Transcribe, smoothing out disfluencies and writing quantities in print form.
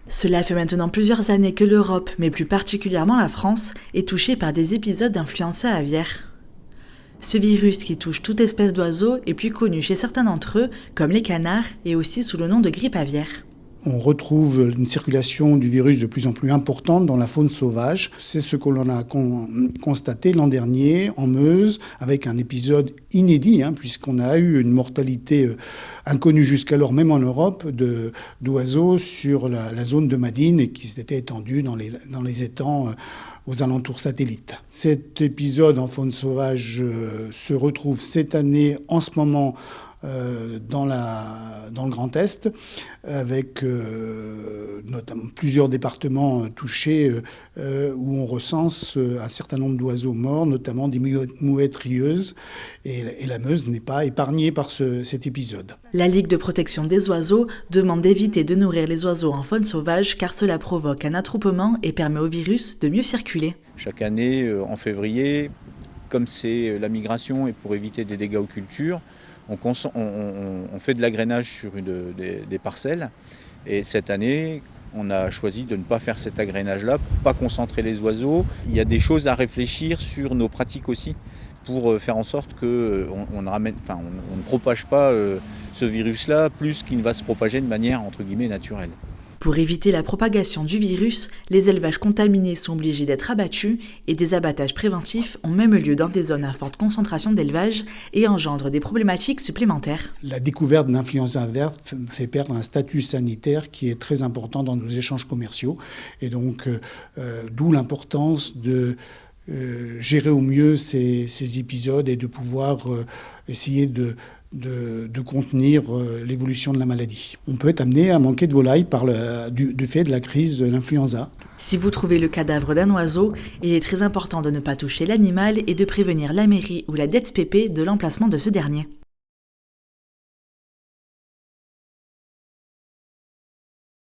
Cela fait maintenant plusieurs années que l'Europe, mais plus particulièrement la France, est touchée par des épisodes d'influenza aviaire. Ce virus qui touche toute espèce d'oiseaux est plus connu chez certains d'entre eux, comme les canards, et aussi sous le nom de grippe aviaire. On retrouve une circulation du virus de plus en plus importante dans la faune sauvage. C'est ce que l'on a constaté l'an dernier en Meuse, avec un épisode inédit, puisqu'on a eu une mortalité inconnue jusqu'alors, même en Europe, d'oiseaux sur la zone de Madine et qui s'était étendue dans les étangs aux alentours satellites. Cet épisode en faune sauvage se retrouve cette année, en ce moment, dans le Grand Est, avec notamment plusieurs départements touchés où on recense un certain nombre d'oiseaux morts, notamment des mouettes rieuses. Et la Meuse n'est pas épargnée par cet épisode. La Ligue de protection des oiseaux demande d'éviter de nourrir les oiseaux en faune sauvage car cela provoque un attroupement et permet au virus de mieux circuler. Chaque année, en février, comme c'est la migration et pour éviter des dégâts aux cultures, on fait de l'agrainage sur des parcelles. Et cette année, on a choisi de ne pas faire cet agrainage-là pour ne pas concentrer les oiseaux. Il y a des choses à réfléchir sur nos pratiques aussi pour faire en sorte qu'on ne propage pas ce virus-là plus qu'il ne va se propager de manière entre guillemets naturelle. Pour éviter la propagation du virus, les élevages contaminés sont obligés d'être abattus et des abattages préventifs ont même lieu dans des zones à forte concentration d'élevage et engendrent des problématiques supplémentaires. La découverte d'influenza aviaire fait perdre un statut sanitaire qui est très important dans nos échanges commerciaux et donc d'où l'importance de gérer au mieux ces épisodes et de pouvoir essayer de contenir l'évolution de la maladie. On peut être amené à manquer de volailles du fait de la crise de l'influenza. Si vous trouvez le cadavre d'un oiseau, il est très important de ne pas toucher l'animal et de prévenir la mairie ou la DETSPP de l'emplacement de ce dernier.